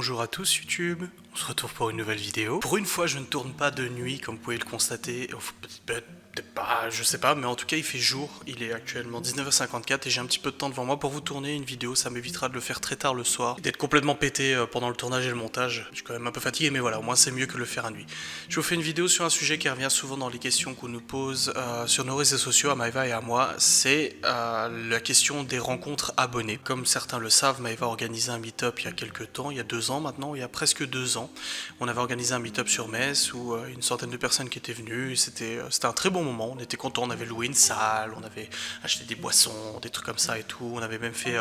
Bonjour à tous YouTube, on se retrouve pour une nouvelle vidéo. Pour une fois je ne tourne pas de nuit comme vous pouvez le constater, peut-être pas, je sais pas, mais en tout cas il fait jour, il est actuellement 19h54 et j'ai un petit peu de temps devant moi pour vous tourner une vidéo, ça m'évitera de le faire très tard le soir, d'être complètement pété pendant le tournage et le montage. Je suis quand même un peu fatigué mais voilà, au moins c'est mieux que de le faire à nuit. Je vous fais une vidéo sur un sujet qui revient souvent dans les questions qu'on nous pose sur nos réseaux sociaux, à Maeva et à moi, c'est la question des rencontres abonnés. Comme certains le savent, Maeva a organisé un meet-up il y a quelques temps, il y a 2 ans maintenant, il y a presque 2 ans. On avait organisé un meet-up sur Metz où une centaine de personnes qui étaient venues, c'était un très bon moment, on était contents, on avait loué une salle, on avait acheté des boissons, des trucs comme ça et tout, on avait même fait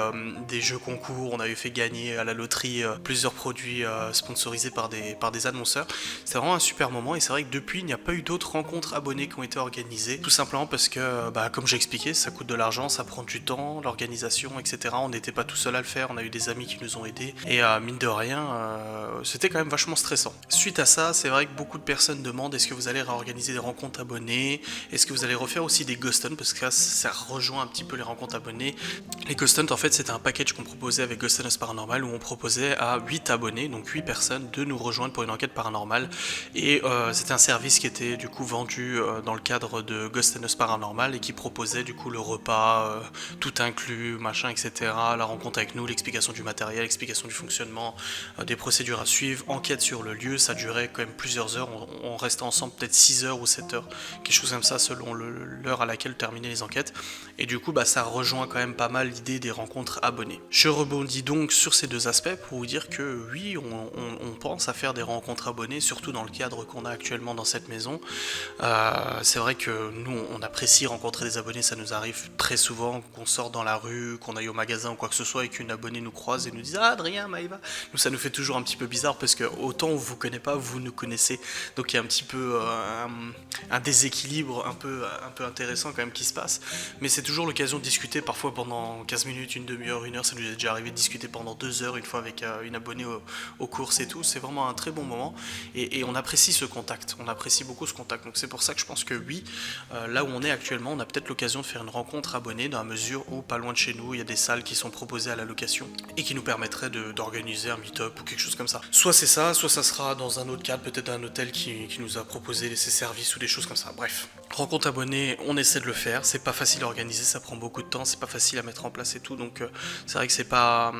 des jeux concours, on avait fait gagner à la loterie plusieurs produits sponsorisés par des annonceurs. C'était vraiment un super moment et c'est vrai que depuis il n'y a pas eu d'autres rencontres abonnés qui ont été organisées, tout simplement parce que comme j'ai expliqué, ça coûte de l'argent, ça prend du temps, l'organisation, etc. On n'était pas tout seul à le faire, on a eu des amis qui nous ont aidés et mine de rien c'était quand même vachement stressant. Suite à ça, c'est vrai que beaucoup de personnes demandent est-ce que vous allez réorganiser des rencontres abonnés, est-ce que vous allez refaire aussi des ghost hunts, parce que là, ça rejoint un petit peu les rencontres abonnés. Les ghost hunts, en fait, c'était un package qu'on proposait avec Ghost Hunters Paranormal où on proposait à 8 abonnés, donc 8 personnes, de nous rejoindre pour une enquête paranormale. Et c'était un service qui était du coup vendu dans le cadre de Ghost Hunters Paranormal et qui proposait du coup le repas, tout inclus, machin, etc. La rencontre avec nous, l'explication du matériel, l'explication du fonctionnement, des procédures à suivre, enquête sur le lieu. Ça durait quand même plusieurs heures, on restait ensemble peut-être 6 heures ou 7 heures, quelque chose comme ça selon l'heure à laquelle terminaient les enquêtes. Et du coup ça rejoint quand même pas mal l'idée des rencontres abonnés. Je rebondis donc sur ces deux aspects pour vous dire que oui, on pense à faire des rencontres abonnés, surtout dans le cadre qu'on a actuellement dans cette maison. C'est vrai que nous on apprécie rencontrer des abonnés, ça nous arrive très souvent qu'on sorte dans la rue, qu'on aille au magasin ou quoi que ce soit et qu'une abonnée nous croise et nous dise ah Adrien, Maëva. Nous ça nous fait toujours un petit peu bizarre parce que autant on vous connaît pas, vous nous connaissez, donc il y a un petit peu un déséquilibre un peu intéressant quand même qui se passe, mais c'est toujours l'occasion de discuter parfois pendant 15 minutes, une demi-heure, une heure. Ça nous est déjà arrivé de discuter pendant 2 heures une fois avec une abonnée aux courses et tout. C'est vraiment un très bon moment et on apprécie ce contact, on apprécie beaucoup ce contact, donc c'est pour ça que je pense que oui, là où on est actuellement, on a peut-être l'occasion de faire une rencontre abonnée dans la mesure où pas loin de chez nous il y a des salles qui sont proposées à la location et qui nous permettraient d'organiser un meet-up ou quelque chose comme ça. Soit c'est ça, soit ça sera dans un autre cadre, peut-être un hôtel qui nous a proposé ses services ou des choses comme ça. Bref, rencontre abonnée, on essaie de le faire, c'est pas facile à organiser, ça prend beaucoup de temps, c'est pas facile à mettre en place et tout, donc c'est vrai que c'est pas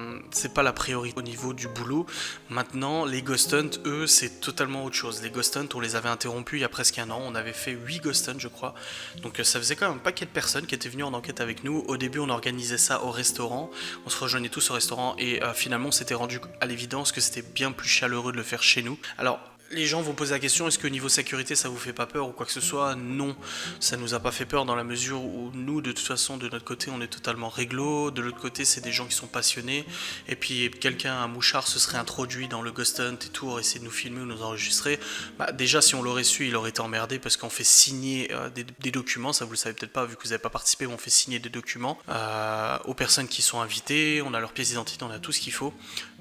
la priorité au niveau du boulot. Maintenant, les ghost hunts, eux, c'est totalement autre chose. Les ghost hunts, on les avait interrompus il y a presque un an, on avait fait 8 ghost hunts je crois, donc ça faisait quand même un paquet de personnes qui étaient venues en enquête avec nous. Au début on organisait ça au restaurant, on se rejoignait tous au restaurant et finalement on s'était rendu à l'évidence que c'était bien plus chaleureux de le faire chez nous. Alors les gens vont poser la question, est-ce que niveau sécurité ça vous fait pas peur ou quoi que ce soit? Non, ça nous a pas fait peur dans la mesure où nous de toute façon de notre côté on est totalement réglo, de l'autre côté c'est des gens qui sont passionnés et puis quelqu'un, un mouchard se serait introduit dans le ghost hunt et tout, aurait essayé de nous filmer ou nous enregistrer, déjà si on l'aurait su il aurait été emmerdé parce qu'on fait signer des documents, ça vous le savez peut-être pas vu que vous n'avez pas participé, mais on fait signer des documents aux personnes qui sont invitées, on a leur pièce d'identité, on a tout ce qu'il faut,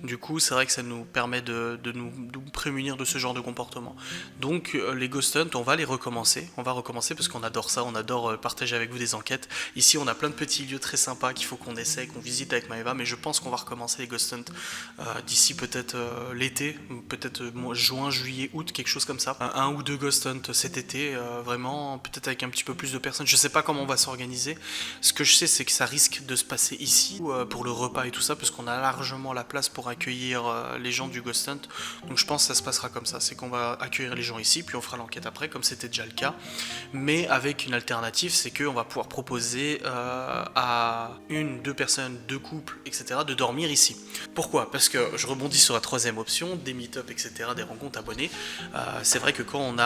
du coup c'est vrai que ça nous permet de nous prémunir de ce genre de comportement. Donc les ghost hunts, on va recommencer parce qu'on adore ça, on adore partager avec vous des enquêtes. Ici on a plein de petits lieux très sympas qu'il faut qu'on essaie, qu'on visite avec Maëva, mais je pense qu'on va recommencer les ghost hunts d'ici peut-être l'été, peut-être juin, juillet, août, quelque chose comme ça. Un ou deux ghost hunts cet été, vraiment, peut-être avec un petit peu plus de personnes. Je sais pas comment on va s'organiser. Ce que je sais c'est que ça risque de se passer ici pour le repas et tout ça, parce qu'on a largement la place pour accueillir les gens du ghost hunt. Donc je pense que ça se passera comme ça, c'est qu'on va accueillir les gens ici, puis on fera l'enquête après, comme c'était déjà le cas. Mais avec une alternative, c'est qu'on va pouvoir proposer à une, deux personnes, deux couples, etc. de dormir ici. Pourquoi? Parce que je rebondis sur la troisième option, des meet-up, etc., des rencontres abonnées. C'est vrai que quand on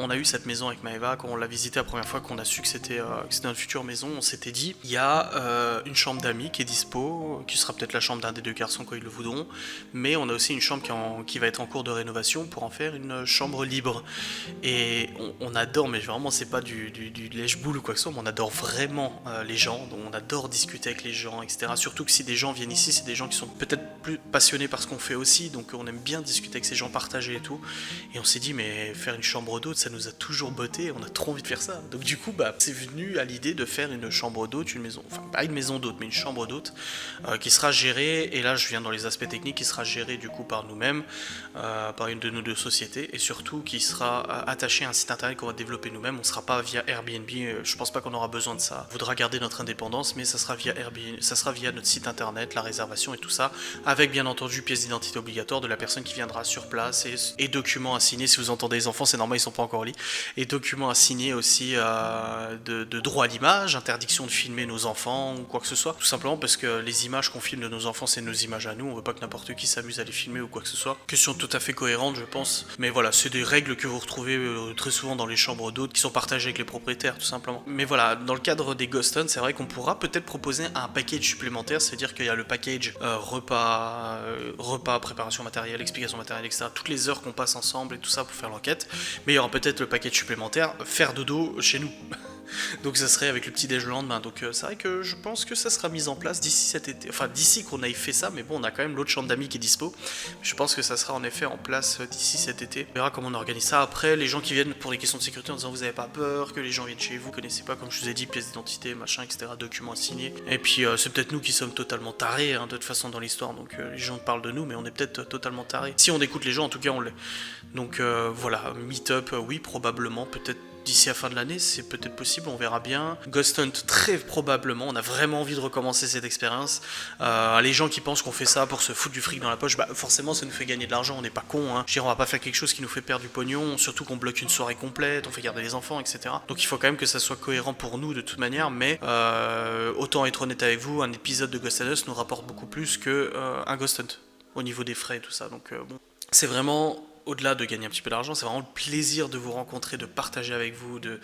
a eu cette maison avec Maëva, quand on l'a visité la première fois, qu'on a su que c'était notre future maison, on s'était dit, il y a une chambre d'amis qui est dispo, qui sera peut-être la chambre d'un des deux garçons quand ils le voudront, mais on a aussi une chambre qui va être en cours de rénovation pour en faire une chambre libre. Et on adore, mais vraiment c'est pas du lèche-boule ou quoi que ce soit, mais on adore vraiment les gens, donc on adore discuter avec les gens, etc. Surtout que si des gens viennent ici, c'est des gens qui sont peut-être plus passionnés par ce qu'on fait aussi, donc on aime bien discuter avec ces gens, partager et tout. Et on s'est dit, mais faire une chambre d'hôte, ça nous a toujours botté, on a trop envie de faire ça. Donc du coup, c'est venu à l'idée de faire une chambre d'hôte, une maison, enfin pas une maison d'hôte, mais une chambre d'hôte qui sera gérée, et là je viens dans les les aspects techniques, qui sera géré du coup par nous-mêmes, par une de nos deux sociétés, et surtout qui sera attaché à un site internet qu'on va développer nous-mêmes. On ne sera pas via Airbnb, je pense pas qu'on aura besoin de ça. On voudra garder notre indépendance, mais ça sera via Airbnb, ça sera via notre site internet, la réservation et tout ça, avec bien entendu pièce d'identité obligatoire de la personne qui viendra sur place, et documents à signer. Si vous entendez les enfants, c'est normal, ils sont pas encore au lit. Et documents à signer aussi de droit à l'image, interdiction de filmer nos enfants ou quoi que ce soit, tout simplement parce que les images qu'on filme de nos enfants, c'est nos images à nous, on veut pas que n'importe qui s'amuse à les filmer ou quoi que ce soit. Question tout à fait cohérente, je pense, mais voilà, c'est des règles que vous retrouvez très souvent dans les chambres d'hôtes qui sont partagées avec les propriétaires, tout simplement. Mais voilà, dans le cadre des Ghost Hunt, c'est vrai qu'on pourra peut-être proposer un package supplémentaire, c'est-à-dire qu'il y a le package repas, préparation matérielle, explication matérielle, etc. Toutes les heures qu'on passe ensemble et tout ça pour faire l'enquête, mais il y aura peut-être le package supplémentaire, faire dodo chez nous. Donc ça serait avec le petit déj le lendemain. Donc c'est vrai que je pense que ça sera mis en place d'ici cet été. Enfin d'ici qu'on ait fait ça, mais bon on a quand même l'autre chambre d'amis qui est dispo. Je pense que ça sera en effet en place d'ici cet été. On verra comment on organise ça. Après les gens qui viennent pour des questions de sécurité en disant vous avez pas peur que les gens viennent chez vous, connaissez pas comme je vous ai dit pièce d'identité, machin, etc. Documents à signer. Et puis c'est peut-être nous qui sommes totalement tarés de toute façon dans l'histoire. Donc les gens parlent de nous, mais on est peut-être totalement tarés. Si on écoute les gens, en tout cas on l'est. Donc voilà, meet-up, oui probablement, peut-être d'ici la fin de l'année, c'est peut-être possible, on verra bien. Ghost Hunt, très probablement, on a vraiment envie de recommencer cette expérience. Les gens qui pensent qu'on fait ça pour se foutre du fric dans la poche, bah forcément ça nous fait gagner de l'argent, on n'est pas cons. Je veux dire, on va pas faire quelque chose qui nous fait perdre du pognon, surtout qu'on bloque une soirée complète, on fait garder les enfants, etc. Donc il faut quand même que ça soit cohérent pour nous de toute manière, mais autant être honnête avec vous, un épisode de Ghost Hunt nous rapporte beaucoup plus que un Ghost Hunt au niveau des frais et tout ça. Donc bon, c'est vraiment au-delà de gagner un petit peu d'argent, c'est vraiment le plaisir de vous rencontrer, de partager avec vous, de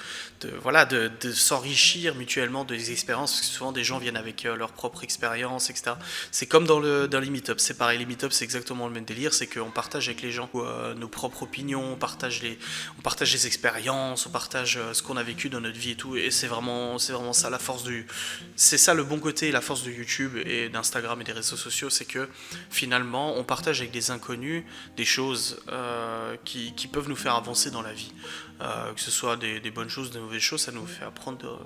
s'enrichir mutuellement des expériences, parce que souvent des gens viennent avec leur propre expérience, etc. C'est comme dans les meet-ups, c'est pareil, les meet-ups c'est exactement le même délire, c'est qu'on partage avec les gens nos propres opinions, on partage les expériences, on partage ce qu'on a vécu dans notre vie et tout, et c'est vraiment ça la force c'est ça le bon côté et la force de YouTube et d'Instagram et des réseaux sociaux, c'est que finalement on partage avec des inconnus des choses qui peuvent nous faire avancer dans la vie, que ce soit des bonnes choses, des mauvaises choses, ça nous fait apprendre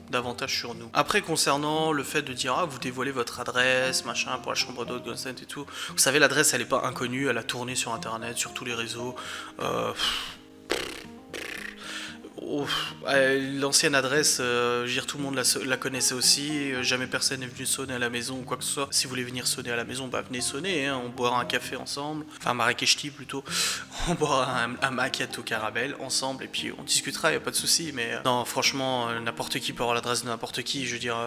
davantage sur nous. Après concernant le fait de dire vous dévoilez votre adresse, machin, pour la chambre d'hôte, Ghost Hunt et tout, vous savez l'adresse elle est pas inconnue, elle a tourné sur internet, sur tous les réseaux. L'ancienne adresse, je veux dire, tout le monde la connaissait aussi, jamais personne n'est venu sonner à la maison ou quoi que ce soit. Si vous voulez venir sonner à la maison, bah venez sonner, on boira un café ensemble, enfin un marrakechti plutôt, on boira un macchiato caramel ensemble et puis on discutera, y a pas de souci. Mais non, franchement, n'importe qui peut avoir l'adresse de n'importe qui, je veux dire,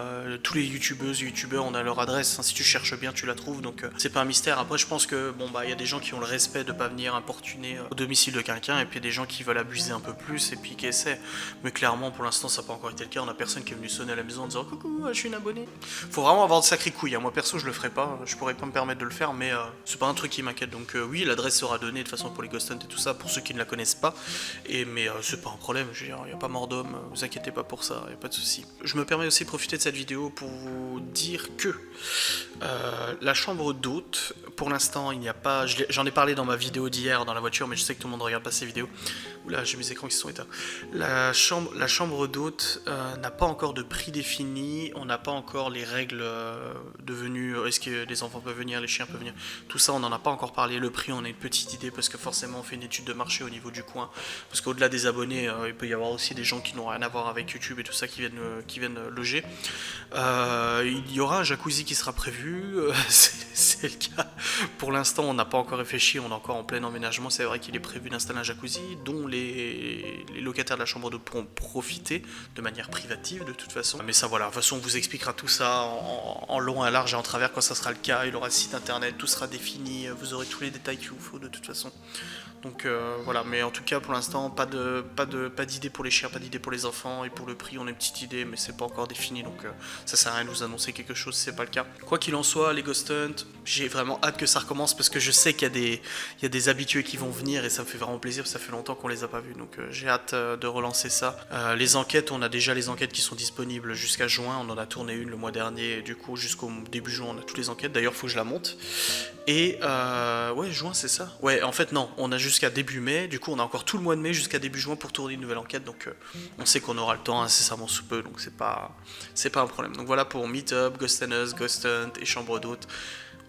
tous les youtubeurs, on a leur adresse, si tu cherches bien, tu la trouves, donc c'est pas un mystère. Après, je pense que bon bah il y a des gens qui ont le respect de pas venir importuner au domicile de quelqu'un, et puis des gens qui veulent abuser un peu plus et puis qui essaient. Mais clairement pour l'instant ça n'a pas encore été le cas, on a personne qui est venu sonner à la maison en disant coucou je suis une abonnée. Faut vraiment avoir de sacrées couilles, moi perso je le ferai pas, je pourrais pas me permettre de le faire, mais c'est pas un truc qui m'inquiète. Donc oui, l'adresse sera donnée de toute façon pour les Ghost Hunt et tout ça, pour ceux qui ne la connaissent pas, mais c'est pas un problème, je veux dire, y a pas mort d'homme, vous inquiétez pas pour ça, y a pas de souci. Je me permets aussi de profiter de cette vidéo pour vous dire que la chambre d'hôte, pour l'instant il n'y a pas, j'en ai parlé dans ma vidéo d'hier dans la voiture, mais je sais que tout le monde regarde pas ces vidéos. Oula, j'ai mes écrans qui sont éteints. La chambre d'hôte n'a pas encore de prix défini, on n'a pas encore les règles de venue, est-ce que les enfants peuvent venir, les chiens peuvent venir, tout ça on n'en a pas encore parlé. Le prix on a une petite idée parce que forcément on fait une étude de marché au niveau du coin, parce qu'au-delà des abonnés, il peut y avoir aussi des gens qui n'ont rien à voir avec YouTube et tout ça qui viennent loger. Il y aura un jacuzzi qui sera prévu, c'est le cas. Pour l'instant on n'a pas encore réfléchi, on est encore en plein emménagement, c'est vrai qu'il est prévu d'installer un jacuzzi dont les locataires de la chambre d'hôte pourront profiter de manière privative de toute façon. Mais ça voilà, de toute façon on vous expliquera tout ça en long, en large et en travers quand ça sera le cas. Il aura le site internet, tout sera défini, vous aurez tous les détails qu'il vous faut de toute façon. Donc voilà, mais en tout cas pour l'instant pas d'idée pour les chiens, pas d'idée pour les enfants, et pour le prix on a une petite idée mais c'est pas encore défini, donc ça sert à rien de vous annoncer quelque chose si c'est pas le cas. Quoi qu'il en soit, les Ghost Hunt, j'ai vraiment hâte que ça recommence parce que je sais qu'il y a des habitués qui vont venir et ça me fait vraiment plaisir, ça fait longtemps qu'on les a pas vus, donc j'ai hâte de relancer ça. Les enquêtes, on a déjà les enquêtes qui sont disponibles jusqu'à juin, on en a tourné une le mois dernier, et du coup jusqu'au début juin on a toutes les enquêtes, d'ailleurs faut que je la monte. Et ouais, juin c'est ça. Ouais, en fait non, on a jusqu'à début mai, du coup on a encore tout le mois de mai jusqu'à début juin pour tourner une nouvelle enquête, donc on sait qu'on aura le temps incessamment sous peu, donc c'est pas un problème. Donc voilà pour Meetup, Ghost Hunt et Chambre d'hôte.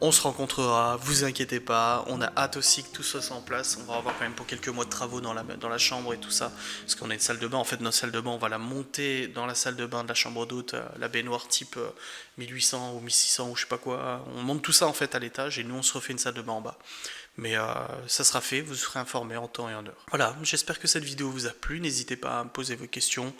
On se rencontrera, vous inquiétez pas, on a hâte aussi que tout soit en place, on va avoir quand même pour quelques mois de travaux dans la chambre et tout ça, parce qu'on a une salle de bain, en fait notre salle de bain on va la monter dans la salle de bain de la chambre d'hôte, la baignoire type 1800 ou 1600 ou je sais pas quoi, on monte tout ça en fait à l'étage et nous on se refait une salle de bain en bas. Mais ça sera fait, vous serez informé en temps et en heure. Voilà, j'espère que cette vidéo vous a plu. N'hésitez pas à me poser vos questions.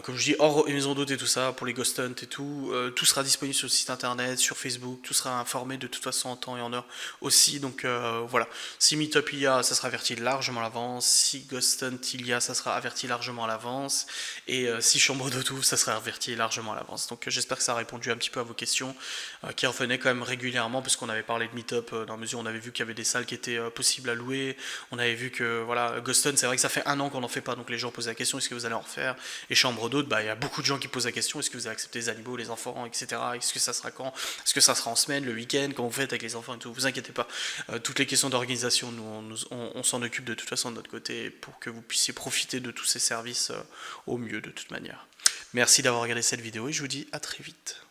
Comme je dis, hors maison d'hôte et tout ça, pour les ghost hunt et tout, tout sera disponible sur le site internet, sur Facebook, tout sera informé de toute façon en temps et en heure aussi. Donc voilà, si Meetup il y a, ça sera averti largement à l'avance. Si Ghost Hunt il y a, ça sera averti largement à l'avance. Et si Chambre d'hôte ouvre, ça sera averti largement à l'avance. Donc j'espère que ça a répondu un petit peu à vos questions, qui revenaient quand même régulièrement, puisqu'on avait parlé de Meetup, dans la mesure où on avait vu qu'il y avait des salles qui était possible à louer. On avait vu que voilà, Ghost Hunt, c'est vrai que ça fait un an qu'on n'en fait pas, donc les gens posaient la question, est-ce que vous allez en refaire? Et Chambre d'hôte, bah il y a beaucoup de gens qui posent la question, est-ce que vous allez accepter les animaux, les enfants, etc. Est-ce que ça sera quand? Est-ce que ça sera en semaine, le week-end, comment vous faites avec les enfants et tout? Vous inquiétez pas. Toutes les questions d'organisation, nous on s'en occupe de toute façon de notre côté pour que vous puissiez profiter de tous ces services au mieux de toute manière. Merci d'avoir regardé cette vidéo et je vous dis à très vite.